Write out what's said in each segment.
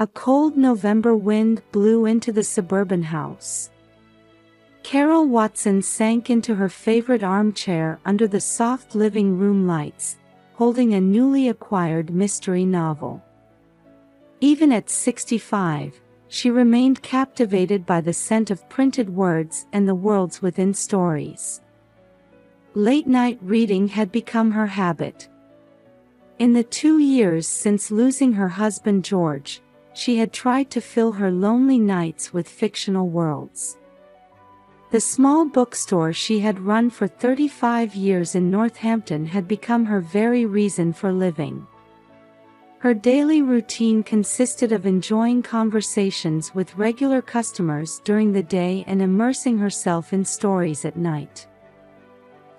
A cold November wind blew into the suburban house. Carol Watson sank into her favorite armchair under the soft living room lights, holding a newly acquired mystery novel. Even at 65, she remained captivated by the scent of printed words and the worlds within stories. Late-night reading had become her habit. In the 2 years since losing her husband George, she had tried to fill her lonely nights with fictional worlds. The small bookstore she had run for 35 years in Northampton had become her very reason for living. Her daily routine consisted of enjoying conversations with regular customers during the day and immersing herself in stories at night.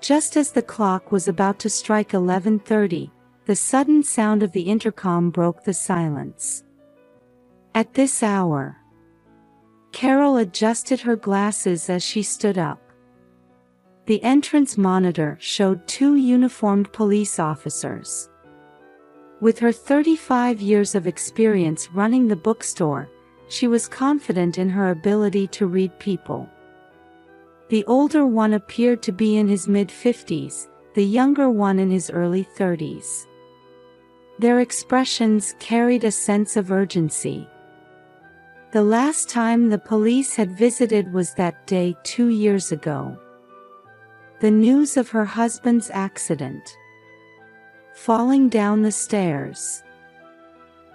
Just as the clock was about to strike 11:30, the sudden sound of the intercom broke the silence. At this hour, Carol adjusted her glasses as she stood up. The entrance monitor showed 2 uniformed police officers. With her 35 years of experience running the bookstore, she was confident in her ability to read people. The older one appeared to be in his mid-50s, the younger one in his early 30s. Their expressions carried a sense of urgency. The last time the police had visited was that day 2 years ago. The news of her husband's accident. Falling down the stairs.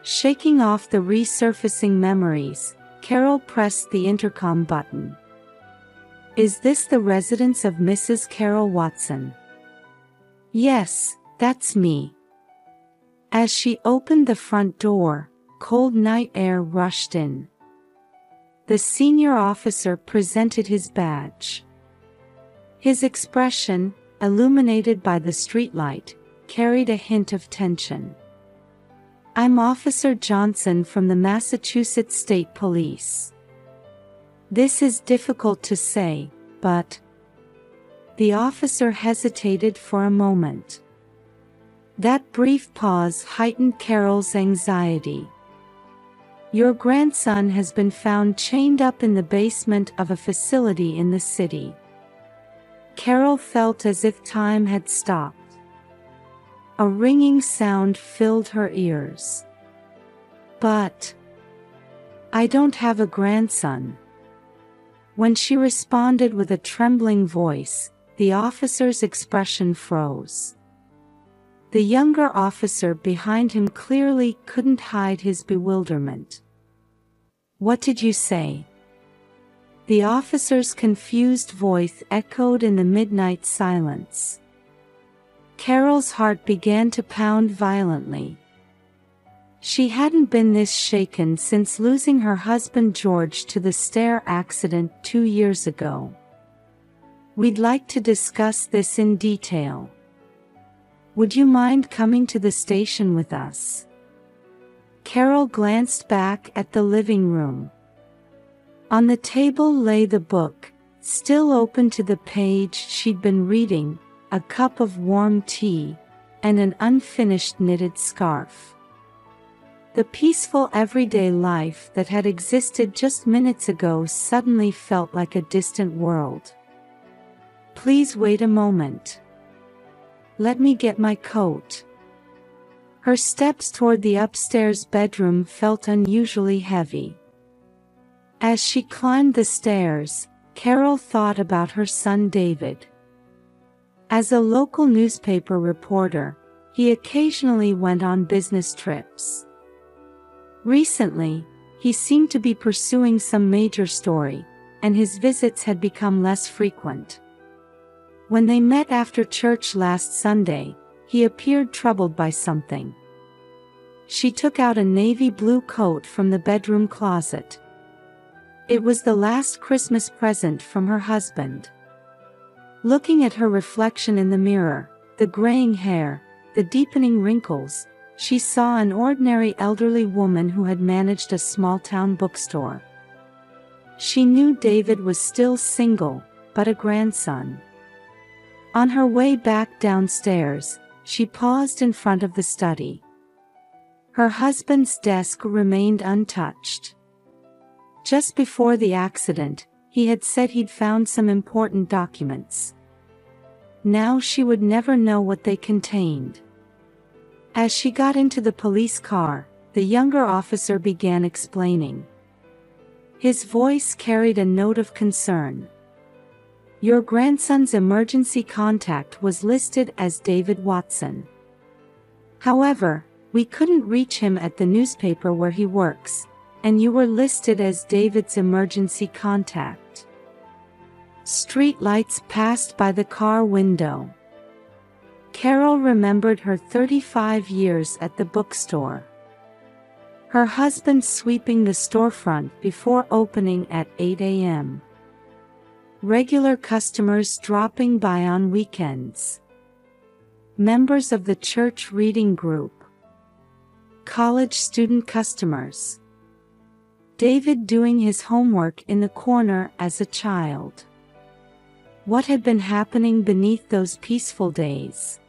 Shaking off the resurfacing memories, Carol pressed the intercom button. "Is this the residence of Mrs. Carol Watson?" "Yes, that's me." As she opened the front door, cold night air rushed in. The senior officer presented his badge. His expression, illuminated by the streetlight, carried a hint of tension. "I'm Officer Johnson from the Massachusetts State Police." "This is difficult to say, but..." The officer hesitated for a moment. That brief pause heightened Carol's anxiety. "Your grandson has been found chained up in the basement of a facility in the city." Carol felt as if time had stopped. A ringing sound filled her ears. "But... I don't have a grandson." When she responded with a trembling voice, the officer's expression froze. The younger officer behind him clearly couldn't hide his bewilderment. "What did you say?" The officer's confused voice echoed in the midnight silence. Carol's heart began to pound violently. She hadn't been this shaken since losing her husband George to the stair accident 2 years ago. "We'd like to discuss this in detail. Would you mind coming to the station with us?" Carol glanced back at the living room. On the table lay the book, still open to the page she'd been reading, a cup of warm tea, and an unfinished knitted scarf. The peaceful everyday life that had existed just minutes ago suddenly felt like a distant world. "Please wait a moment. Let me get my coat." Her steps toward the upstairs bedroom felt unusually heavy. As she climbed the stairs, Carol thought about her son David. As a local newspaper reporter, he occasionally went on business trips. Recently, he seemed to be pursuing some major story, and his visits had become less frequent. When they met after church last Sunday, he appeared troubled by something. She took out a navy blue coat from the bedroom closet. It was the last Christmas present from her husband. Looking at her reflection in the mirror, the graying hair, the deepening wrinkles, she saw an ordinary elderly woman who had managed a small-town bookstore. She knew David was still single, but a grandson. On her way back downstairs, she paused in front of the study. Her husband's desk remained untouched. Just before the accident, he had said he'd found some important documents. Now she would never know what they contained. As she got into the police car, the younger officer began explaining. His voice carried a note of concern. Your grandson's emergency contact was listed as David Watson. However, we couldn't reach him at the newspaper where he works, and you were listed as David's emergency contact. Street lights passed by the car window. Carol remembered her 35 years at the bookstore. Her husband sweeping the storefront before opening at 8 a.m. Regular customers dropping by on weekends. Members of the church reading group. College student customers. David doing his homework in the corner as a child. What had been happening beneath those peaceful days?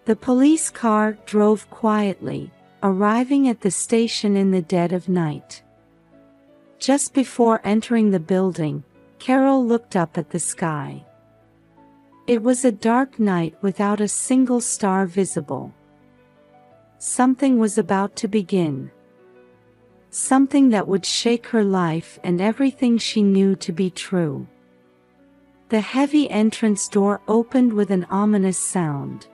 The police car drove quietly, arriving at the station in the dead of night. Just before entering the building, Carol looked up at the sky. It was a dark night without a single star visible. Something was about to begin. Something that would shake her life and everything she knew to be true. The heavy entrance door opened with an ominous sound.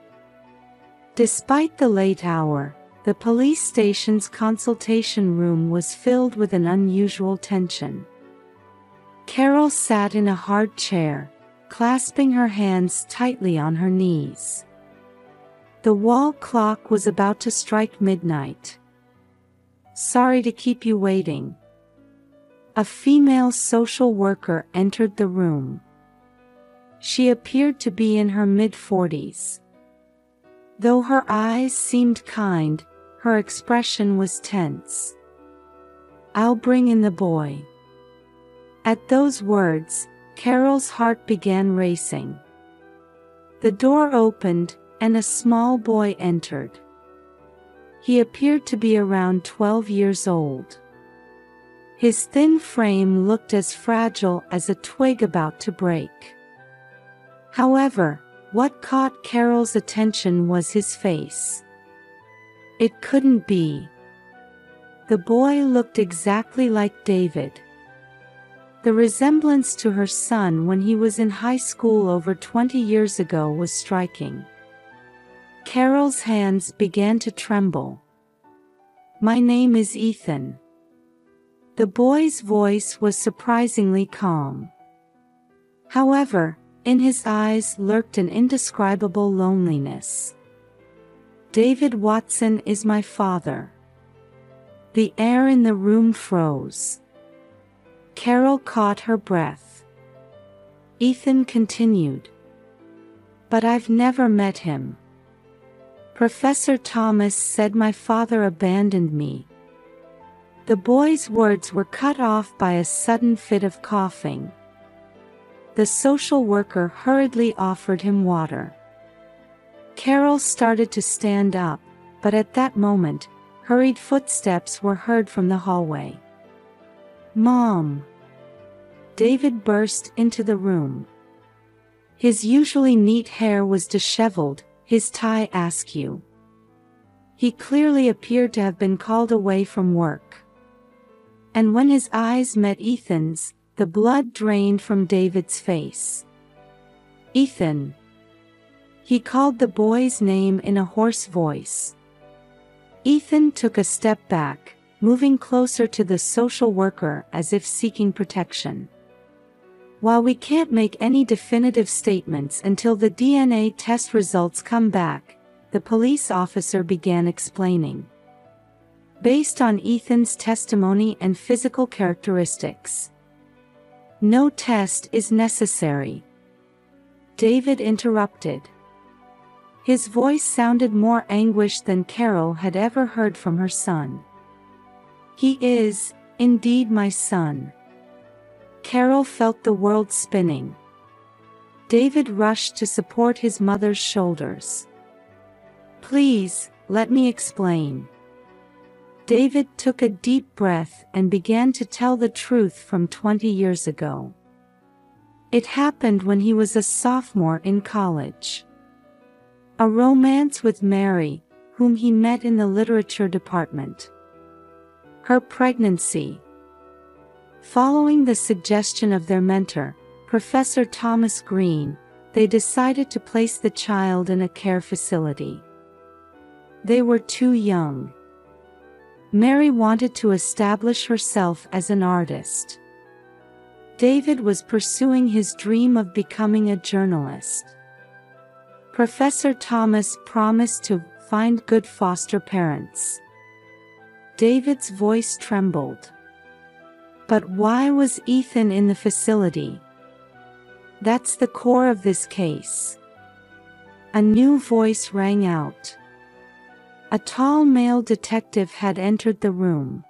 Despite the late hour, the police station's consultation room was filled with an unusual tension. Carol sat in a hard chair, clasping her hands tightly on her knees. The wall clock was about to strike midnight. Sorry to keep you waiting. A female social worker entered the room. She appeared to be in her mid-40s. Though her eyes seemed kind, her expression was tense. I'll bring in the boy. At those words, Carol's heart began racing. The door opened, and a small boy entered. He appeared to be around 12 years old. His thin frame looked as fragile as a twig about to break. However, what caught Carol's attention was his face. It couldn't be. The boy looked exactly like David. The resemblance to her son when he was in high school over 20 years ago was striking. Carol's hands began to tremble. My name is Ethan. The boy's voice was surprisingly calm. However, in his eyes lurked an indescribable loneliness. David Watson is my father. The air in the room froze. Carol caught her breath. Ethan continued. But I've never met him. Professor Thomas said my father abandoned me. The boy's words were cut off by a sudden fit of coughing. The social worker hurriedly offered him water. Carol started to stand up, but at that moment, hurried footsteps were heard from the hallway. Mom! David burst into the room. His usually neat hair was disheveled, his tie askew. He clearly appeared to have been called away from work. And when his eyes met Ethan's, the blood drained from David's face. Ethan. He called the boy's name in a hoarse voice. Ethan took a step back, moving closer to the social worker as if seeking protection. While we can't make any definitive statements until the DNA test results come back, the police officer began explaining. Based on Ethan's testimony and physical characteristics, no test is necessary. David interrupted. His voice sounded more anguished than Carol had ever heard from her son. He is, indeed, my son. Carol felt the world spinning. David rushed to support his mother's shoulders. Please, let me explain. David took a deep breath and began to tell the truth from 20 years ago. It happened when he was a sophomore in college. A romance with Mary, whom he met in the literature department. Her pregnancy. Following the suggestion of their mentor, Professor Thomas Green, they decided to place the child in a care facility. They were too young. Mary wanted to establish herself as an artist. David was pursuing his dream of becoming a journalist. Professor Thomas promised to find good foster parents. David's voice trembled. But why was Ethan in the facility? That's the core of this case. A new voice rang out. A tall male detective had entered the room.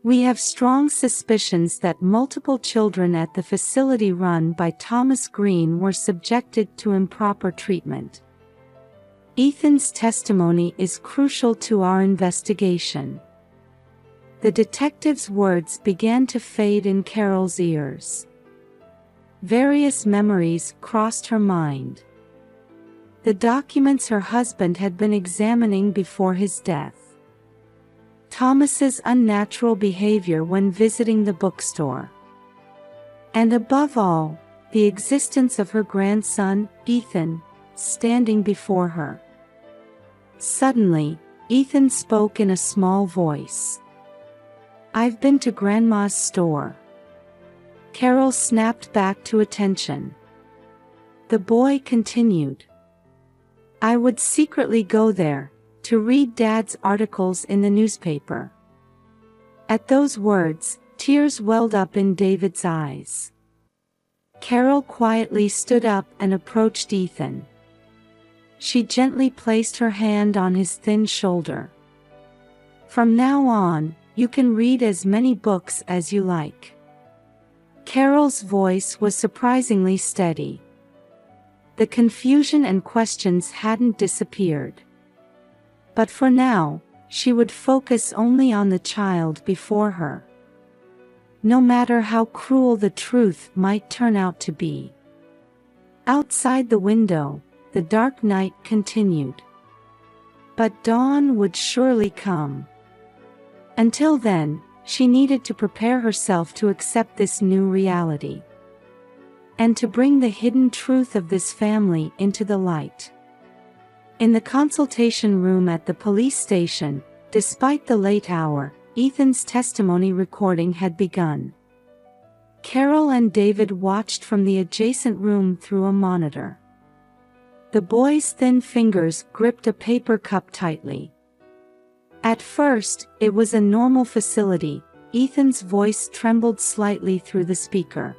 We have strong suspicions that multiple children at the facility run by Thomas Green were subjected to improper treatment. Ethan's testimony is crucial to our investigation. The detective's words began to fade in Carol's ears. Various memories crossed her mind. The documents her husband had been examining before his death. Thomas's unnatural behavior when visiting the bookstore. And above all, the existence of her grandson, Ethan, standing before her. Suddenly, Ethan spoke in a small voice. I've been to Grandma's store. Carol snapped back to attention. The boy continued. I would secretly go there, to read Dad's articles in the newspaper. At those words, tears welled up in David's eyes. Carol quietly stood up and approached Ethan. She gently placed her hand on his thin shoulder. From now on, you can read as many books as you like. Carol's voice was surprisingly steady. The confusion and questions hadn't disappeared. But for now, she would focus only on the child before her. No matter how cruel the truth might turn out to be. Outside the window, the dark night continued. But dawn would surely come. Until then, she needed to prepare herself to accept this new reality. And to bring the hidden truth of this family into the light. In the consultation room at the police station, despite the late hour, Ethan's testimony recording had begun. Carol and David watched from the adjacent room through a monitor. The boy's thin fingers gripped a paper cup tightly. At first, it was a normal facility. Ethan's voice trembled slightly through the speaker.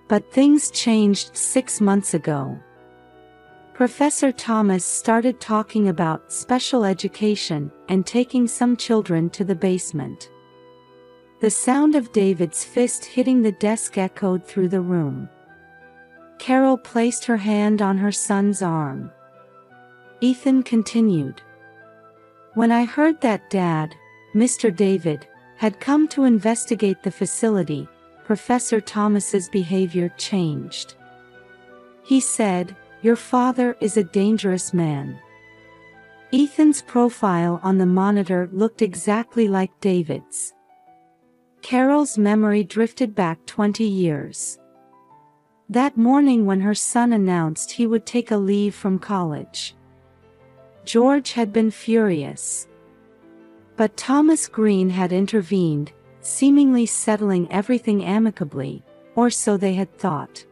But things changed 6 months ago. Professor Thomas started talking about special education and taking some children to the basement. The sound of David's fist hitting the desk echoed through the room. Carol placed her hand on her son's arm. Ethan continued. When I heard that Dad, Mr. David, had come to investigate the facility, Professor Thomas's behavior changed. He said, "Your father is a dangerous man." Ethan's profile on the monitor looked exactly like David's. Carol's memory drifted back 20 years. That morning when her son announced he would take a leave from college. George had been furious. But Thomas Green had intervened, seemingly settling everything amicably, or so they had thought.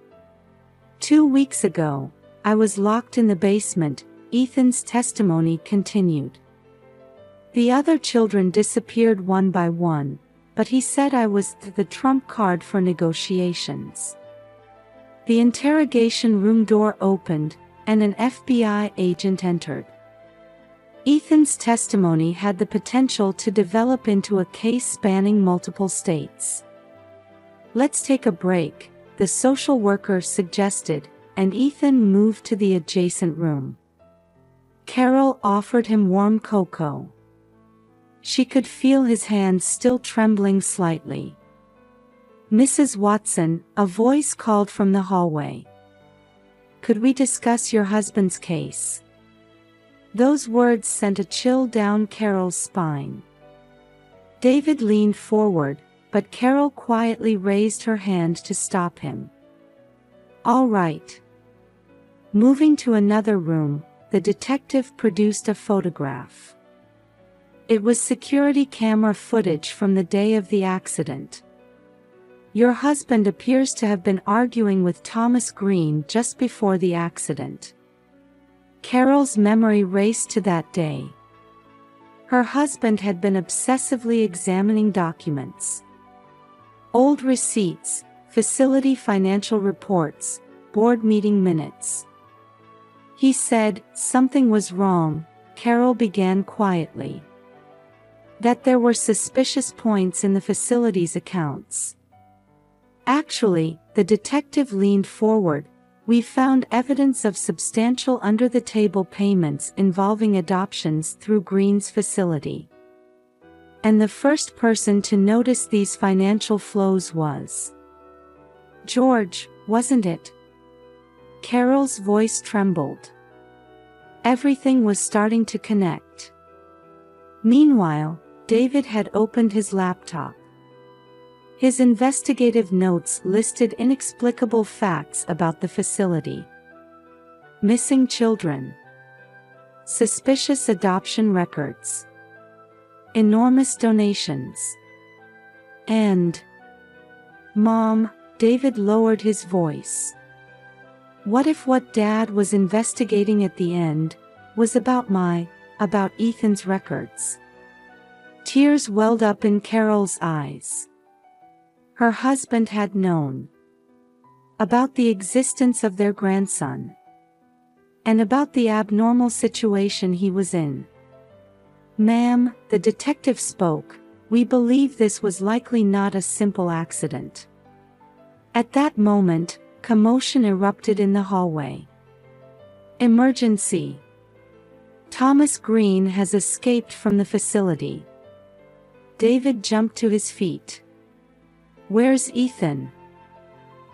2 weeks ago, I was locked in the basement, Ethan's testimony continued. The other children disappeared one by one, but he said I was the trump card for negotiations. The interrogation room door opened, and an FBI agent entered. Ethan's testimony had the potential to develop into a case spanning multiple states. Let's take a break, the social worker suggested, and Ethan moved to the adjacent room. Carol offered him warm cocoa. She could feel his hands still trembling slightly. "Mrs. Watson," a voice called from the hallway. "Could we discuss your husband's case?" Those words sent a chill down Carol's spine. David leaned forward, but Carol quietly raised her hand to stop him. "All right." Moving to another room, the detective produced a photograph. It was security camera footage from the day of the accident. "Your husband appears to have been arguing with Thomas Green just before the accident." Carol's memory raced to that day. Her husband had been obsessively examining documents. Old receipts, facility financial reports, board meeting minutes. He said something was wrong, Carol began quietly. That there were suspicious points in the facility's accounts. Actually, the detective leaned forward, "We found evidence of substantial under-the-table payments involving adoptions through Green's facility. And the first person to notice these financial flows was George, wasn't it?" Carol's voice trembled. Everything was starting to connect. Meanwhile, David had opened his laptop. His investigative notes listed inexplicable facts about the facility. Missing children. Suspicious adoption records. Enormous donations. And Mom, David lowered his voice. What if what Dad was investigating at the end was about Ethan's records? Tears welled up in Carol's eyes. Her husband had known about the existence of their grandson and about the abnormal situation he was in. "Ma'am," the detective spoke, "we believe this was likely not a simple accident." At that moment, commotion erupted in the hallway. "Emergency! Thomas Green has escaped from the facility." David jumped to his feet. "Where's Ethan?"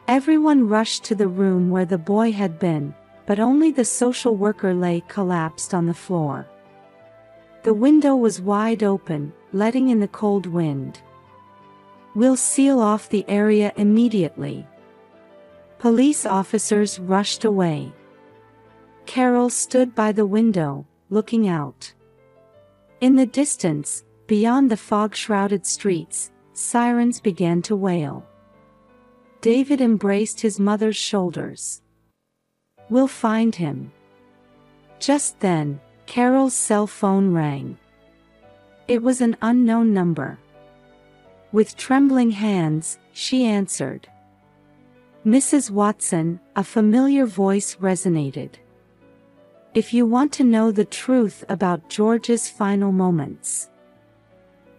Everyone rushed to the room where the boy had been, but only the social worker lay collapsed on the floor. The window was wide open, letting in the cold wind. "We'll seal off the area immediately." Police officers rushed away. Carol stood by the window, looking out. In the distance, beyond the fog-shrouded streets, sirens began to wail. David embraced his mother's shoulders. "We'll find him." Just then, Carol's cell phone rang. It was an unknown number. With trembling hands, she answered. "Mrs. Watson," a familiar voice resonated. "If you want to know the truth about George's final moments."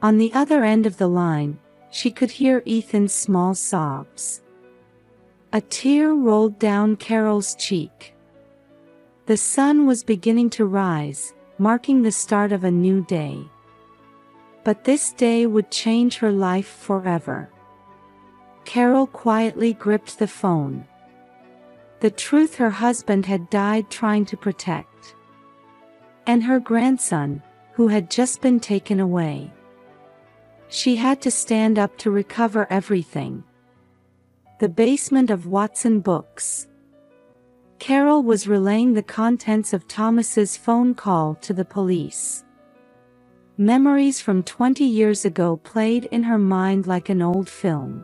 On the other end of the line, she could hear Ethan's small sobs. A tear rolled down Carol's cheek. The sun was beginning to rise, marking the start of a new day. But this day would change her life forever. Carol quietly gripped the phone. The truth: her husband had died trying to protect. And her grandson, who had just been taken away. She had to stand up to recover everything. The basement of Watson Books. Carol was relaying the contents of Thomas's phone call to the police. Memories from 20 years ago played in her mind like an old film.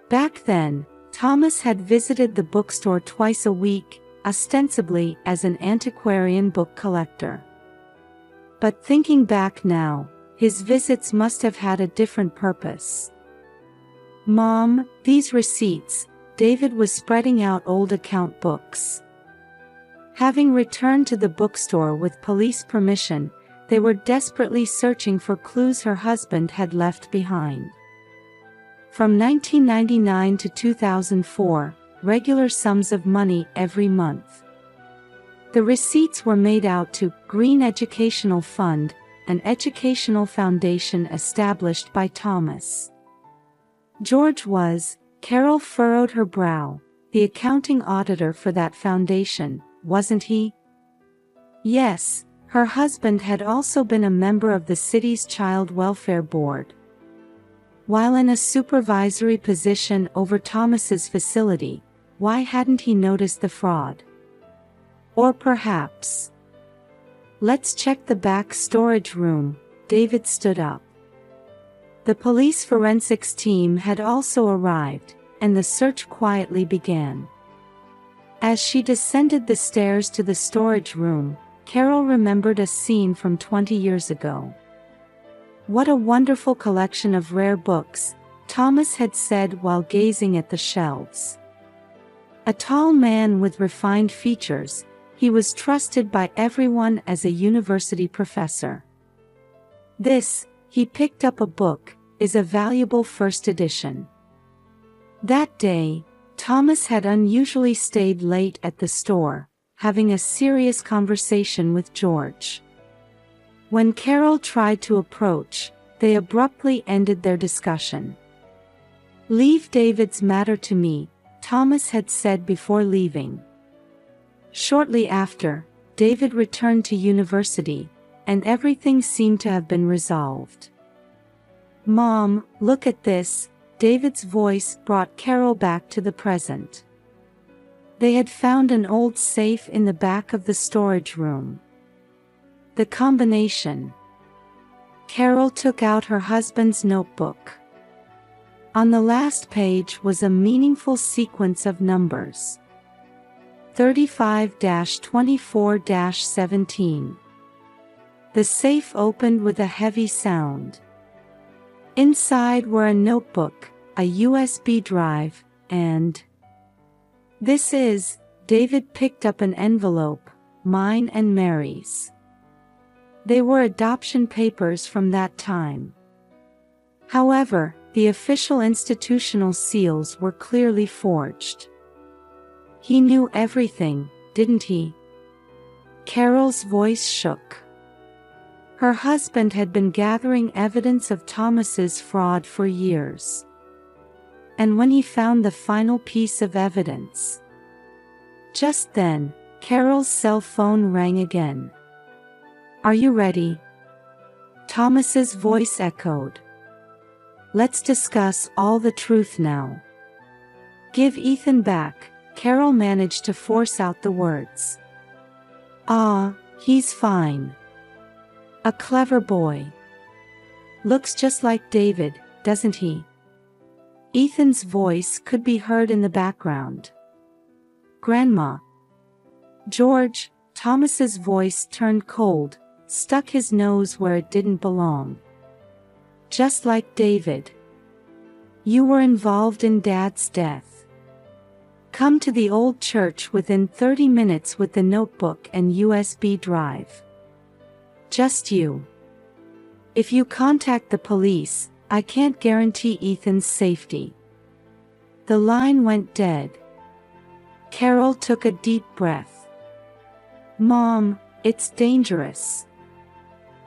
Back then, Thomas had visited the bookstore twice a week, ostensibly as an antiquarian book collector. But thinking back now, his visits must have had a different purpose. "Mom, these receipts," David was spreading out old account books. Having returned to the bookstore with police permission, they were desperately searching for clues her husband had left behind. From 1999 to 2004, regular sums of money every month. The receipts were made out to Green Educational Fund, an educational foundation established by Thomas. George was, Carol furrowed her brow, the accounting auditor for that foundation, wasn't he? Yes, her husband had also been a member of the city's child welfare board. While in a supervisory position over Thomas's facility, why hadn't he noticed the fraud? Or perhaps... Let's check the back storage room. David stood up. The police forensics team had also arrived, and the search quietly began. As she descended the stairs to the storage room, Carol remembered a scene from 20 years ago. "What a wonderful collection of rare books," Thomas had said while gazing at the shelves. A tall man with refined features, he was trusted by everyone as a university professor. "This," he picked up a book, "is a valuable first edition." That day, Thomas had unusually stayed late at the store, having a serious conversation with George. When Carol tried to approach, they abruptly ended their discussion. "Leave David's matter to me," Thomas had said before leaving. Shortly after, David returned to university, and everything seemed to have been resolved. "Mom, look at this," David's voice brought Carol back to the present. They had found an old safe in the back of the storage room. The combination. Carol took out her husband's notebook. On the last page was a meaningful sequence of numbers. 35-24-17. The safe opened with a heavy sound. Inside were a notebook, a USB drive, and... "This is..." David picked up an envelope, "mine and Mary's." They were adoption papers from that time. However, the official institutional seals were clearly forged. "He knew everything, didn't he?" Carol's voice shook. Her husband had been gathering evidence of Thomas's fraud for years. And when he found the final piece of evidence... Just then, Carol's cell phone rang again. "Are you ready?" Thomas's voice echoed. "Let's discuss all the truth now." "Give Ethan back," Carol managed to force out the words. "Ah, he's fine. A clever boy. Looks just like David, doesn't he?" Ethan's voice could be heard in the background. "Grandma." George, Thomas's voice turned cold, stuck his nose where it didn't belong. "Just like David. You were involved in Dad's death. Come to the old church within 30 minutes with the notebook and USB drive. Just you. If you contact the police, I can't guarantee Ethan's safety." The line went dead. Carol took a deep breath. "Mom, it's dangerous."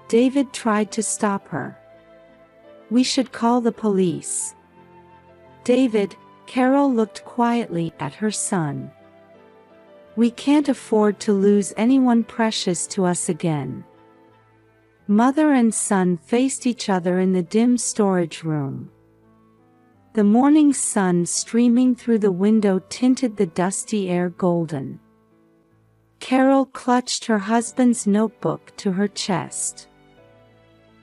David tried to stop her. "We should call the police." "David," Carol looked quietly at her son. "We can't afford to lose anyone precious to us again." Mother and son faced each other in the dim storage room. The morning sun streaming through the window tinted the dusty air golden. Carol clutched her husband's notebook to her chest.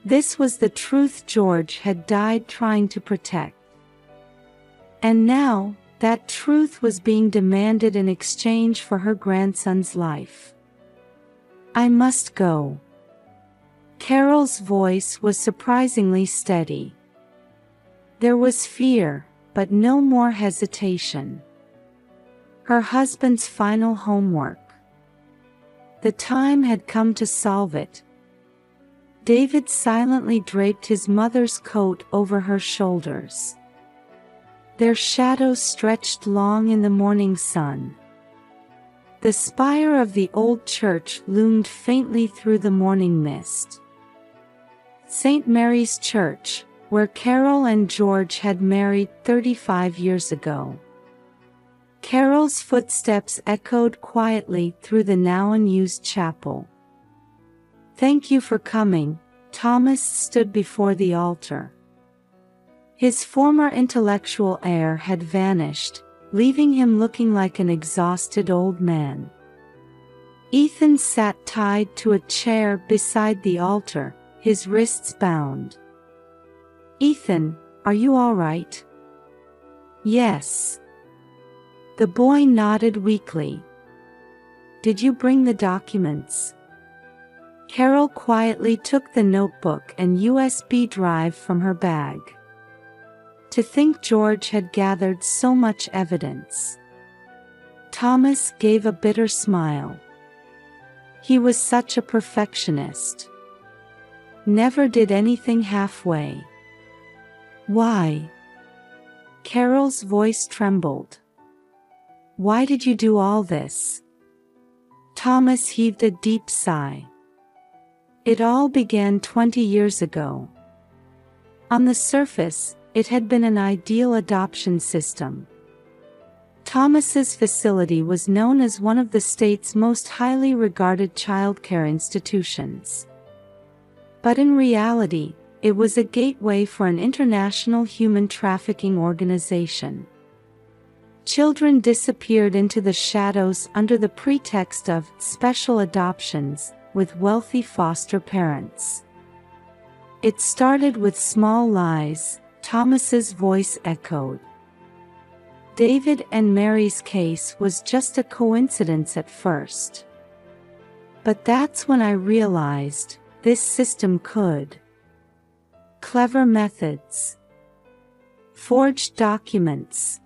This was the truth George had died trying to protect. And now, that truth was being demanded in exchange for her grandson's life. "I must go." Carol's voice was surprisingly steady. There was fear, but no more hesitation. Her husband's final homework. The time had come to solve it. David silently draped his mother's coat over her shoulders. Their shadows stretched long in the morning sun. The spire of the old church loomed faintly through the morning mist. St. Mary's Church, where Carol and George had married 35 years ago. Carol's footsteps echoed quietly through the now unused chapel. "Thank you for coming." Thomas stood before the altar. His former intellectual air had vanished, leaving him looking like an exhausted old man. Ethan sat tied to a chair beside the altar, his wrists bound. "Ethan, are you all right?" "Yes." The boy nodded weakly. "Did you bring the documents?" Carol quietly took the notebook and USB drive from her bag. To think George had gathered so much evidence. Thomas gave a bitter smile. He was such a perfectionist. Never did anything halfway. "Why?" Carol's voice trembled. "Why did you do all this?" Thomas heaved a deep sigh. It all began 20 years ago. On the surface, it had been an ideal adoption system. Thomas's facility was known as one of the state's most highly regarded childcare institutions. But in reality, it was a gateway for an international human trafficking organization. Children disappeared into the shadows under the pretext of special adoptions with wealthy foster parents. "It started with small lies," Thomas's voice echoed. "David and Mary's case was just a coincidence at first. But that's when I realized this system could. Clever methods, forged documents,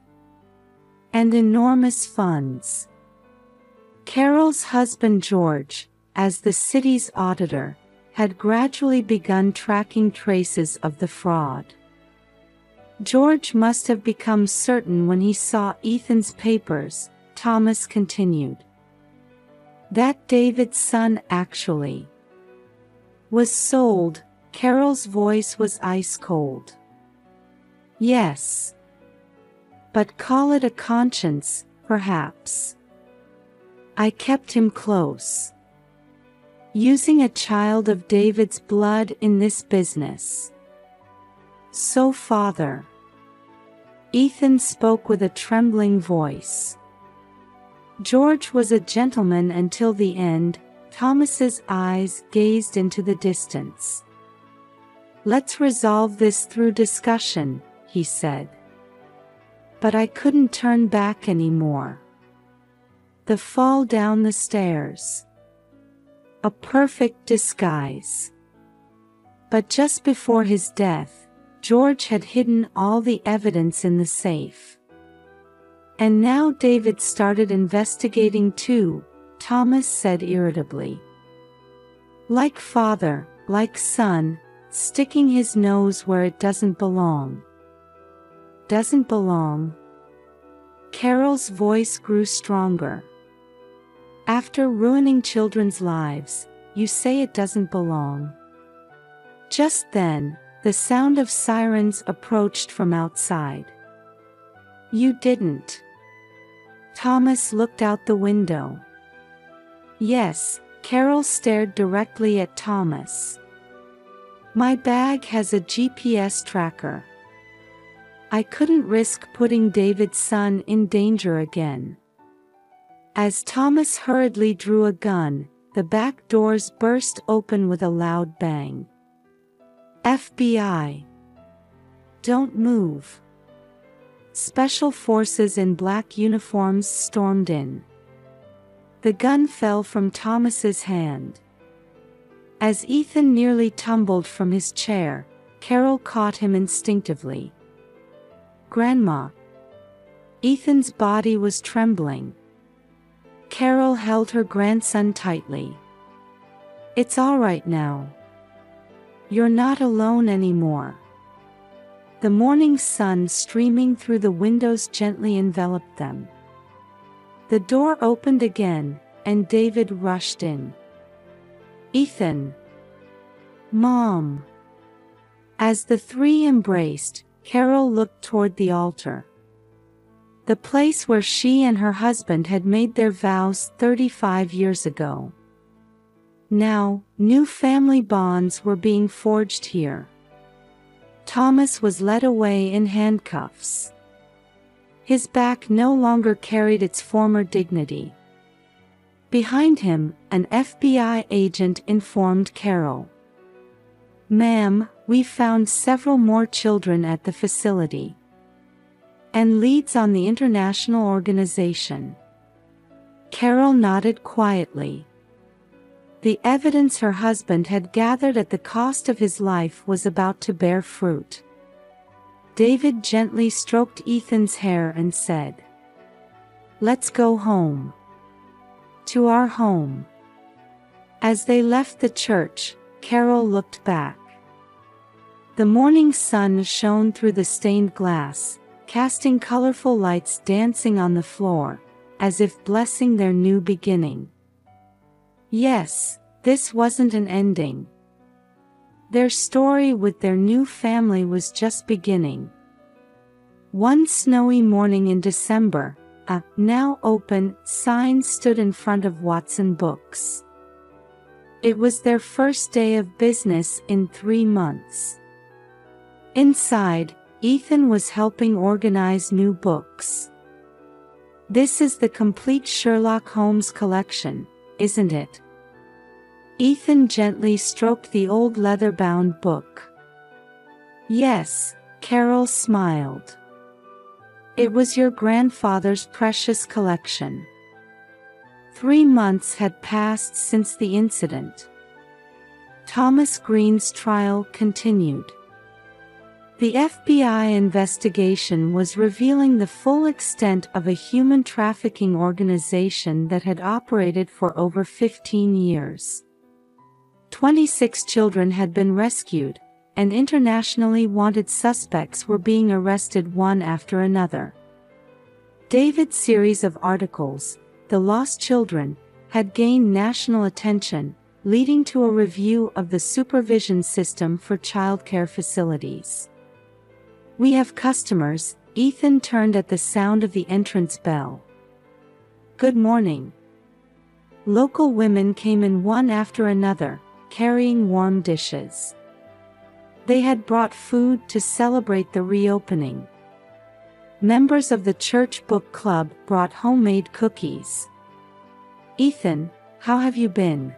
and enormous funds." Carol's husband George, as the city's auditor, had gradually begun tracking traces of the fraud. George must have become certain when he saw Ethan's papers, Thomas continued. "That David's son actually was sold." Carol's voice was ice cold. "Yes. But call it a conscience, perhaps. I kept him close. Using a child of David's blood in this business. So father." Ethan spoke with a trembling voice. "George was a gentleman until the end." Thomas's eyes gazed into the distance. "Let's resolve this through discussion," he said. "But I couldn't turn back anymore. The fall down the stairs. A perfect disguise." But just before his death, George had hidden all the evidence in the safe. "And now David started investigating too," Thomas said irritably. "Like father, like son, sticking his nose where it doesn't belong." "Doesn't belong?" Carol's voice grew stronger. "After ruining children's lives, you say it doesn't belong?" Just then, the sound of sirens approached from outside. "You didn't?" Thomas looked out the window. "Yes." Carol stared directly at Thomas. "My bag has a GPS tracker. I couldn't risk putting David's son in danger again." As Thomas hurriedly drew a gun, the back doors burst open with a loud bang. "FBI! Don't move!" Special forces in black uniforms stormed in. The gun fell from Thomas's hand. As Ethan nearly tumbled from his chair, Carol caught him instinctively. "Grandma!" Ethan's body was trembling. Carol held her grandson tightly. "It's all right now. You're not alone anymore." The morning sun streaming through the windows gently enveloped them. The door opened again, and David rushed in. "Ethan!" "Mom!" As the three embraced, Carol looked toward the altar. The place where she and her husband had made their vows 35 years ago. Now, new family bonds were being forged here. Thomas was led away in handcuffs. His back no longer carried its former dignity. Behind him, an FBI agent informed Carol. "Ma'am, we found several more children at the facility. And leads on the international organization." Carol nodded quietly. The evidence her husband had gathered at the cost of his life was about to bear fruit. David gently stroked Ethan's hair and said, "Let's go home. To our home." As they left the church, Carol looked back. The morning sun shone through the stained glass, casting colorful lights dancing on the floor, as if blessing their new beginning. Yes, this wasn't an ending. Their story with their new family was just beginning. One snowy morning in December, a "Now Open" sign stood in front of Watson Books. It was their first day of business in 3 months. Inside, Ethan was helping organize new books. "This is the complete Sherlock Holmes collection, isn't it?" Ethan gently stroked the old leather-bound book. "Yes," Carol smiled. "It was your grandfather's precious collection." 3 months had passed since the incident. Thomas Green's trial continued. The FBI investigation was revealing the full extent of a human trafficking organization that had operated for over 15 years. 26 children had been rescued, and internationally wanted suspects were being arrested one after another. David's series of articles, "The Lost Children," had gained national attention, leading to a review of the supervision system for childcare facilities. "We have customers." Ethan turned at the sound of the entrance bell. "Good morning." Local women came in one after another, carrying warm dishes. They had brought food to celebrate the reopening. Members of the church book club brought homemade cookies. "Ethan, how have you been?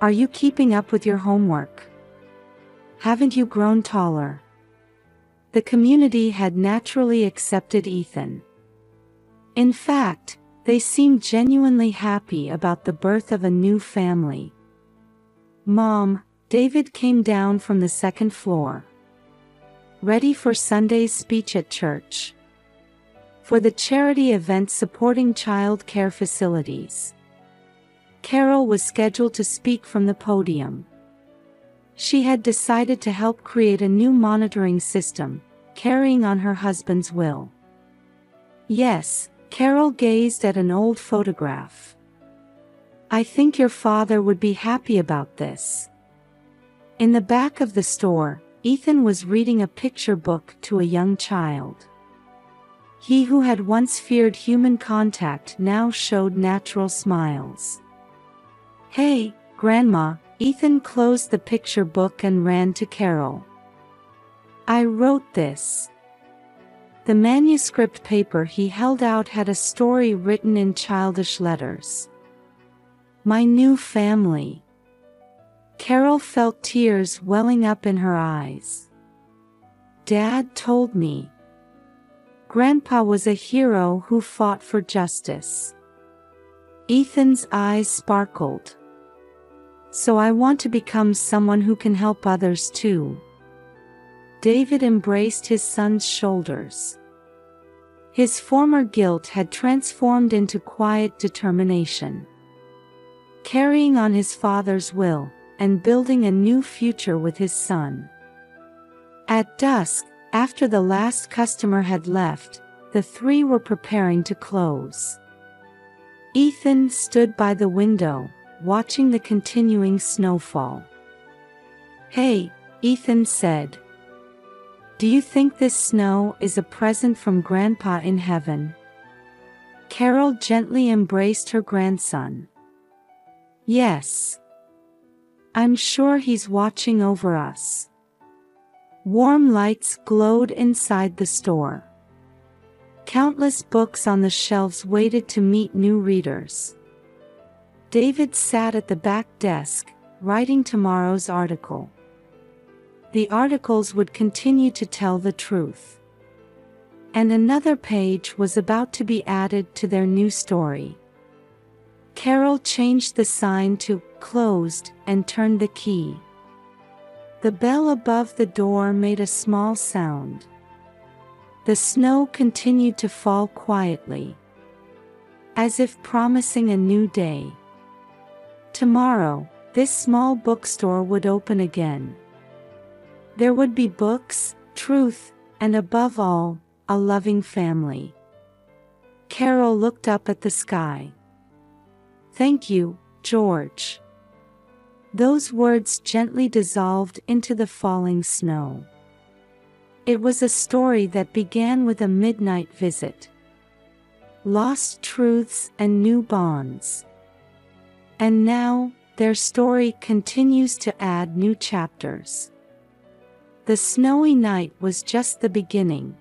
Are you keeping up with your homework? Haven't you grown taller?" The community had naturally accepted Ethan. In fact, they seemed genuinely happy about the birth of a new family. "Mom," David came down from the second floor. "Ready for Sunday's speech at church?" For the charity event supporting child care facilities. Carol was scheduled to speak from the podium. She had decided to help create a new monitoring system, carrying on her husband's will. "Yes," Carol gazed at an old photograph. "I think your father would be happy about this." In the back of the store, Ethan was reading a picture book to a young child. He who had once feared human contact now showed natural smiles. "Hey, Grandma," Ethan closed the picture book and ran to Carol. "I wrote this." The manuscript paper he held out had a story written in childish letters. "My new family." Carol felt tears welling up in her eyes. "Dad told me. Grandpa was a hero who fought for justice." Ethan's eyes sparkled. "So I want to become someone who can help others too." David embraced his son's shoulders. His former guilt had transformed into quiet determination. Carrying on his father's will, and building a new future with his son. At dusk, after the last customer had left, the three were preparing to close. Ethan stood by the window, watching the continuing snowfall. "Hey, Ethan said. Do you think this snow is a present from Grandpa in heaven? Carol gently embraced her grandson. Yes. I'm sure he's watching over us. Warm lights glowed inside the store. Countless books on the shelves waited to meet new readers. David sat at the back desk, writing tomorrow's article. The articles would continue to tell the truth. And another page was about to be added to their new story. Carol changed the sign to "Closed" and turned the key. The bell above the door made a small sound. The snow continued to fall quietly, as if promising a new day. Tomorrow, this small bookstore would open again. There would be books, truth, and above all, a loving family. Carol looked up at the sky. Thank you, George. Those words gently dissolved into the falling snow. It was a story that began with a midnight visit. Lost truths and new bonds. And now, their story continues to add new chapters. The snowy night was just the beginning.